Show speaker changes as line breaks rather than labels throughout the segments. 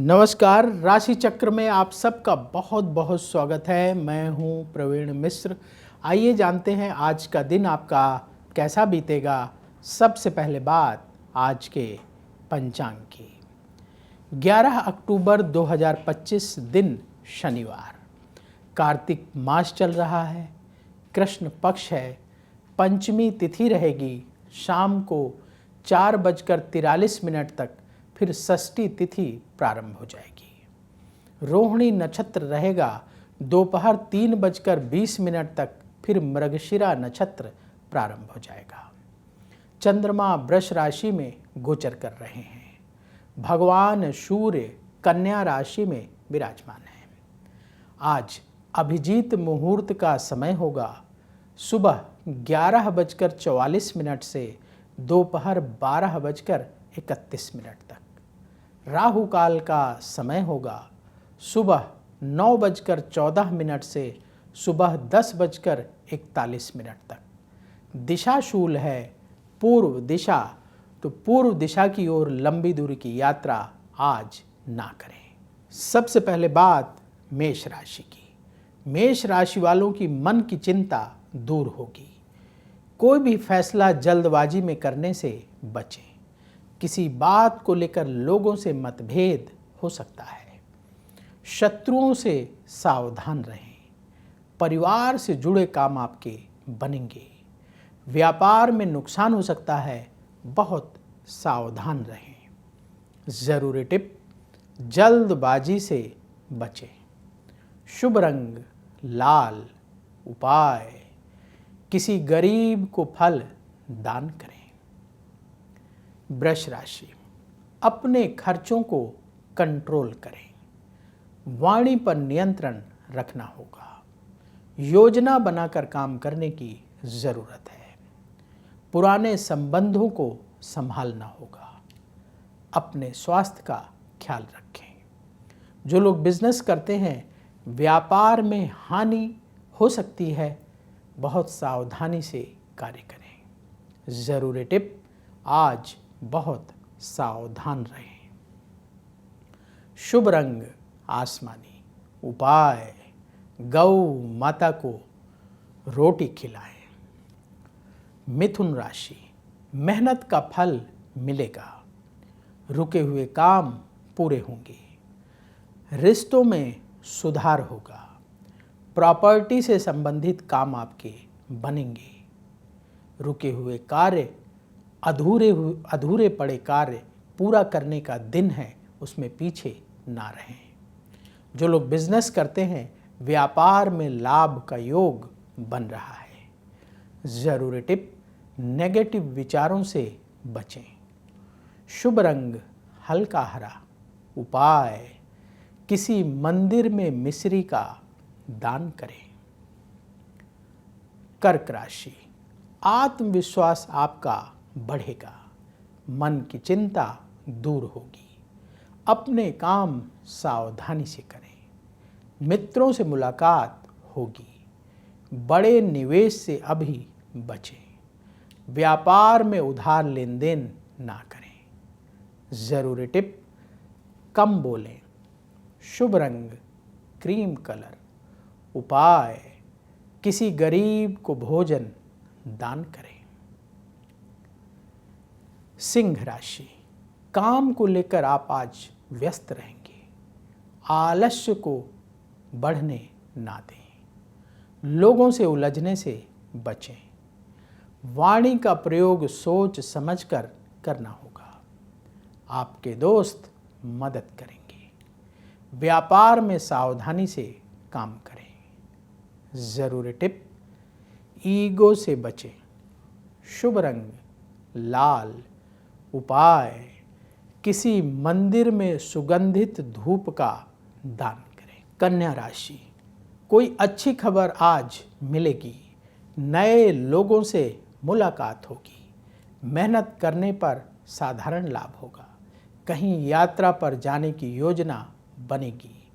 नमस्कार। राशि चक्र में आप सबका बहुत बहुत स्वागत है। मैं हूं प्रवीण मिश्र। आइए जानते हैं आज का दिन आपका कैसा बीतेगा। सबसे पहले बात आज के पंचांग की। 11 अक्टूबर 2025 दिन शनिवार। कार्तिक मास चल रहा है। कृष्ण पक्ष है। पंचमी तिथि रहेगी शाम को 4:43 तक। फिर षष्ठी तिथि प्रारंभ हो जाएगी। रोहिणी नक्षत्र रहेगा दोपहर 3:20 तक। फिर मृगशिरा नक्षत्र प्रारंभ हो जाएगा। चंद्रमा वृष राशि में गोचर कर रहे हैं। भगवान सूर्य कन्या राशि में विराजमान है। आज अभिजीत मुहूर्त का समय होगा सुबह 11:44 से दोपहर 12:31 तक। राहु काल का समय होगा सुबह 9:14 से सुबह 10:41 तक। दिशा शूल है पूर्व दिशा, तो पूर्व दिशा की ओर लंबी दूरी की यात्रा आज ना करें। सबसे पहले बात मेष राशि की। मेष राशि वालों की मन की चिंता दूर होगी। कोई भी फैसला जल्दबाजी में करने से बचें। किसी बात को लेकर लोगों से मतभेद हो सकता है। शत्रुओं से सावधान रहें। परिवार से जुड़े काम आपके बनेंगे। व्यापार में नुकसान हो सकता है, बहुत सावधान रहें। जरूरी टिप, जल्दबाजी से बचें। शुभ रंग लाल। उपाय, किसी गरीब को फल दान करें। वृष राशि, अपने खर्चों को कंट्रोल करें। वाणी पर नियंत्रण रखना होगा। योजना बनाकर काम करने की जरूरत है। पुराने संबंधों को संभालना होगा। अपने स्वास्थ्य का ख्याल रखें। जो लोग बिजनेस करते हैं, व्यापार में हानि हो सकती है, बहुत सावधानी से कार्य करें। जरूरी टिप, आज बहुत सावधान रहें। शुभ रंग आसमानी। उपाय, गौ माता को रोटी खिलाएं। मिथुन राशि, मेहनत का फल मिलेगा। रुके हुए काम पूरे होंगे। रिश्तों में सुधार होगा। प्रॉपर्टी से संबंधित काम आपके बनेंगे। रुके हुए कार्य, अधूरे पड़े कार्य पूरा करने का दिन है, उसमें पीछे ना रहें। जो लोग बिजनेस करते हैं, व्यापार में लाभ का योग बन रहा है। जरूरी टिप, नेगेटिव विचारों से बचें। शुभ रंग हल्का हरा। उपाय, किसी मंदिर में मिश्री का दान करें। कर्क राशि, आत्मविश्वास आपका बढ़ेगा। मन की चिंता दूर होगी। अपने काम सावधानी से करें। मित्रों से मुलाकात होगी। बड़े निवेश से अभी बचें। व्यापार में उधार लेन देन ना करें। जरूरी टिप, कम बोलें। शुभ रंग क्रीम कलर। उपाय, किसी गरीब को भोजन दान करें। सिंह राशि, काम को लेकर आप आज व्यस्त रहेंगे। आलस्य को बढ़ने ना दें। लोगों से उलझने से बचें। वाणी का प्रयोग सोच समझकर करना होगा। आपके दोस्त मदद करेंगे। व्यापार में सावधानी से काम करें। जरूरी टिप, ईगो से बचें। शुभ रंग लाल। उपाय, किसी मंदिर में सुगंधित धूप का दान करें। कन्या राशि, कोई अच्छी खबर आज मिलेगी। नए लोगों से मुलाकात होगी। मेहनत करने पर साधारण लाभ होगा। कहीं यात्रा पर जाने की योजना बनेगी।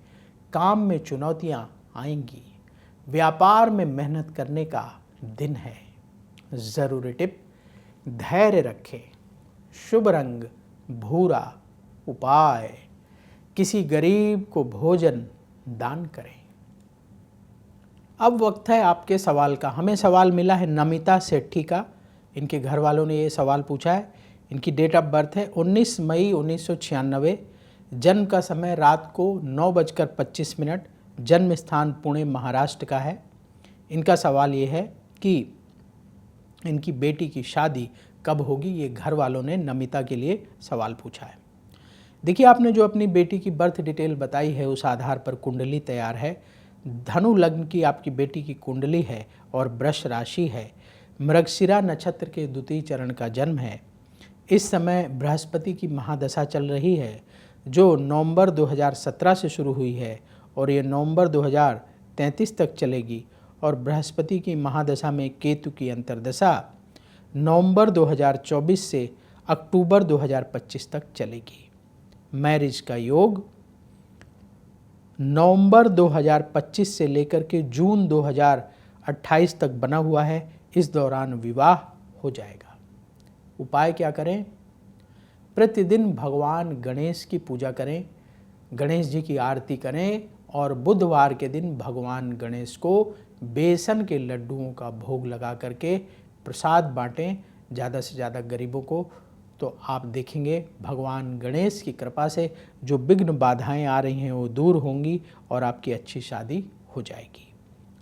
काम में चुनौतियां आएंगी। व्यापार में मेहनत करने का दिन है। जरूरी टिप, धैर्य रखें। शुभ रंग भूरा। उपाय, किसी गरीब को भोजन दान करें। अब वक्त है आपके सवाल का। हमें सवाल मिला है नमिता सेठी का। इनके घर वालों ने ये सवाल पूछा है। इनकी डेट ऑफ बर्थ है 19 मई 1996। जन्म का समय रात को 9:25। जन्म स्थान पुणे महाराष्ट्र का है। इनका सवाल ये है कि इनकी बेटी की शादी कब होगी। ये घर वालों ने नमिता के लिए सवाल पूछा है। देखिए, आपने जो अपनी बेटी की बर्थ डिटेल बताई है उस आधार पर कुंडली तैयार है। धनु लग्न की आपकी बेटी की कुंडली है और वृष राशि है। मृगशिरा नक्षत्र के द्वितीय चरण का जन्म है। इस समय बृहस्पति की महादशा चल रही है जो नवंबर 2017 से शुरू हुई है और ये नवंबर 2033 तक चलेगी। और बृहस्पति की महादशा में केतु की अंतर्दशा नवंबर 2024 से अक्टूबर 2025 तक चलेगी। मैरिज का योग नवंबर 2025 से लेकर के जून 2028 तक बना हुआ है। इस दौरान विवाह हो जाएगा। उपाय क्या करें? प्रतिदिन भगवान गणेश की पूजा करें, गणेश जी की आरती करें और बुधवार के दिन भगवान गणेश को बेसन के लड्डुओं का भोग लगा करके प्रसाद बांटें ज़्यादा से ज़्यादा गरीबों को। तो आप देखेंगे भगवान गणेश की कृपा से जो विघ्न बाधाएं आ रही हैं वो दूर होंगी और आपकी अच्छी शादी हो जाएगी।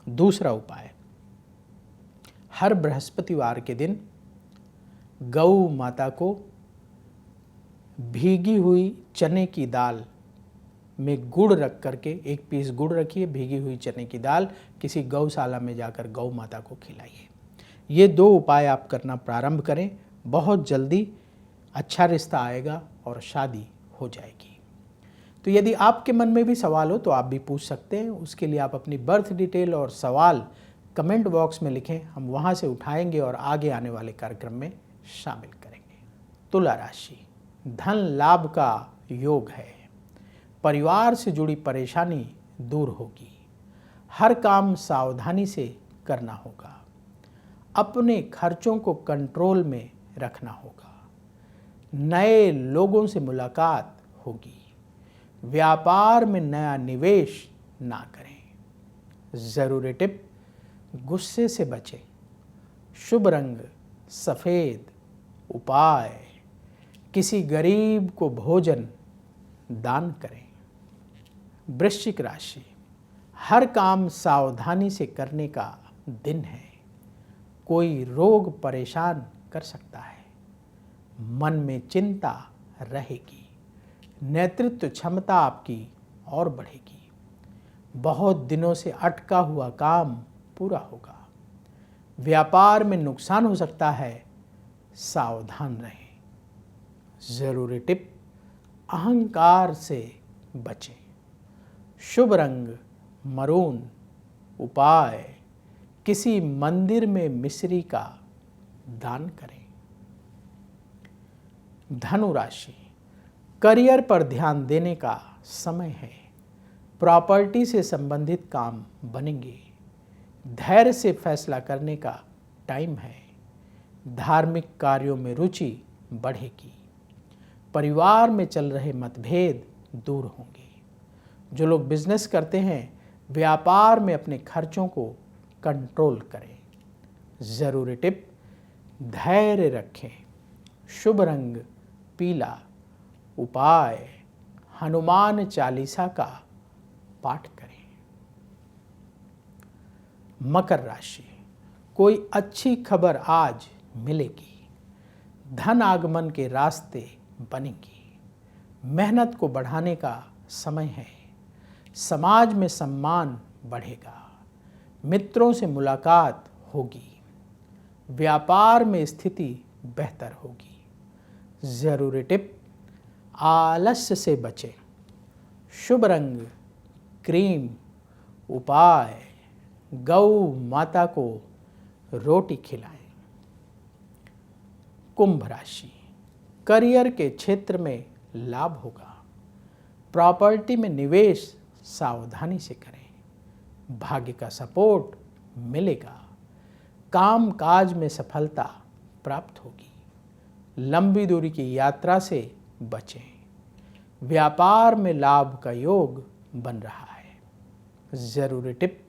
दूसरा उपाय, हर बृहस्पतिवार के दिन गौ माता को भीगी हुई चने की दाल में गुड़ रख करके, एक पीस गुड़ रखिए, भीगी हुई चने की दाल किसी गौशाला में जाकर गौ माता को खिलाइए। ये 2 उपाय आप करना प्रारंभ करें, बहुत जल्दी अच्छा रिश्ता आएगा और शादी हो जाएगी। तो यदि आपके मन में भी सवाल हो तो आप भी पूछ सकते हैं। उसके लिए आप अपनी बर्थ डिटेल और सवाल कमेंट बॉक्स में लिखें, हम वहाँ से उठाएंगे और आगे आने वाले कार्यक्रम में शामिल करेंगे। तुला राशि, धन लाभ का योग है। परिवार से जुड़ी परेशानी दूर होगी। हर काम सावधानी से करना होगा। अपने खर्चों को कंट्रोल में रखना होगा। नए लोगों से मुलाकात होगी। व्यापार में नया निवेश ना करें। ज़रूरी टिप, गुस्से से बचें। शुभ रंग सफ़ेद। उपाय, किसी गरीब को भोजन दान करें। वृश्चिक राशि, हर काम सावधानी से करने का दिन है। कोई रोग परेशान कर सकता है। मन में चिंता रहेगी। नेतृत्व क्षमता आपकी और बढ़ेगी। बहुत दिनों से अटका हुआ काम पूरा होगा। व्यापार में नुकसान हो सकता है, सावधान रहें। ज़रूरी टिप, अहंकार से बचें। शुभ रंग मरून। उपाय, किसी मंदिर में मिश्री का दान करें। धनु राशि, करियर पर ध्यान देने का समय है। प्रॉपर्टी से संबंधित काम बनेंगे। धैर्य से फैसला करने का टाइम है। धार्मिक कार्यों में रुचि बढ़ेगी। परिवार में चल रहे मतभेद दूर होंगे। जो लोग बिजनेस करते हैं, व्यापार में अपने खर्चों को कंट्रोल करें। ज़रूरी टिप, धैर्य रखें। शुभ रंग पीला। उपाय, हनुमान चालीसा का पाठ करें। मकर राशि, कोई अच्छी खबर आज मिलेगी। धन आगमन के रास्ते बनेंगे। मेहनत को बढ़ाने का समय है। समाज में सम्मान बढ़ेगा। मित्रों से मुलाकात होगी। व्यापार में स्थिति बेहतर होगी। ज़रूरी टिप, आलस्य से बचें। शुभ रंग क्रीम। उपाय, गौ माता को रोटी खिलाएं। कुंभ राशि, करियर के क्षेत्र में लाभ होगा। प्रॉपर्टी में निवेश सावधानी से करें। भाग्य का सपोर्ट मिलेगा। काम काज में सफलता प्राप्त होगी। लंबी दूरी की यात्रा से बचें। व्यापार में लाभ का योग बन रहा है। जरूरी टिप,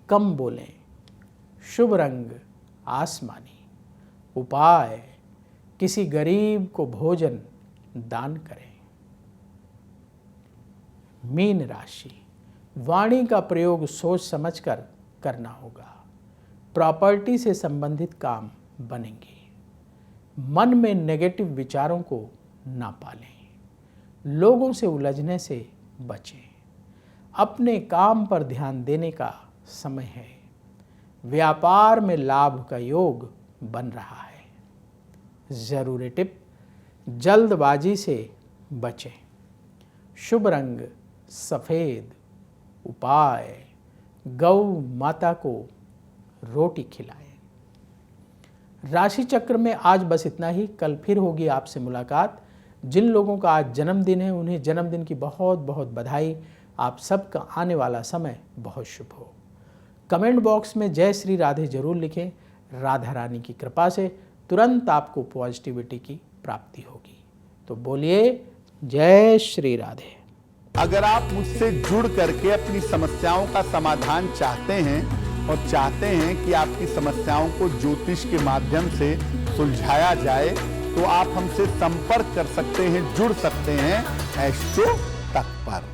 कम बोलें। शुभ रंग आसमानी। उपाय, किसी गरीब को भोजन दान करें। मीन राशि, वाणी का प्रयोग सोच समझकर करना होगा। प्रॉपर्टी से संबंधित काम बनेंगे। मन में नेगेटिव विचारों को ना पालें। लोगों से उलझने से बचें। अपने काम पर ध्यान देने का समय है। व्यापार में लाभ का योग बन रहा है। जरूरी टिप, जल्दबाजी से बचें। शुभ रंग सफेद। उपाय, गौ माता को रोटी खिलाएं। राशि चक्र में आज बस इतना ही। कल फिर होगी आपसे मुलाकात। जिन लोगों का आज जन्मदिन है उन्हें जन्मदिन की बहुत बहुत बधाई। आप सबका आने वाला समय बहुत शुभ हो। कमेंट बॉक्स में जय श्री राधे जरूर लिखें। राधा रानी की कृपा से तुरंत आपको पॉजिटिविटी की प्राप्ति होगी। तो बोलिए जय श्री राधे।
अगर आप मुझसे जुड़ करके अपनी समस्याओं का समाधान चाहते हैं और चाहते हैं कि आपकी समस्याओं को ज्योतिष के माध्यम से सुलझाया जाए, तो आप हमसे संपर्क कर सकते हैं, जुड़ सकते हैं एस्ट्रो तक पर।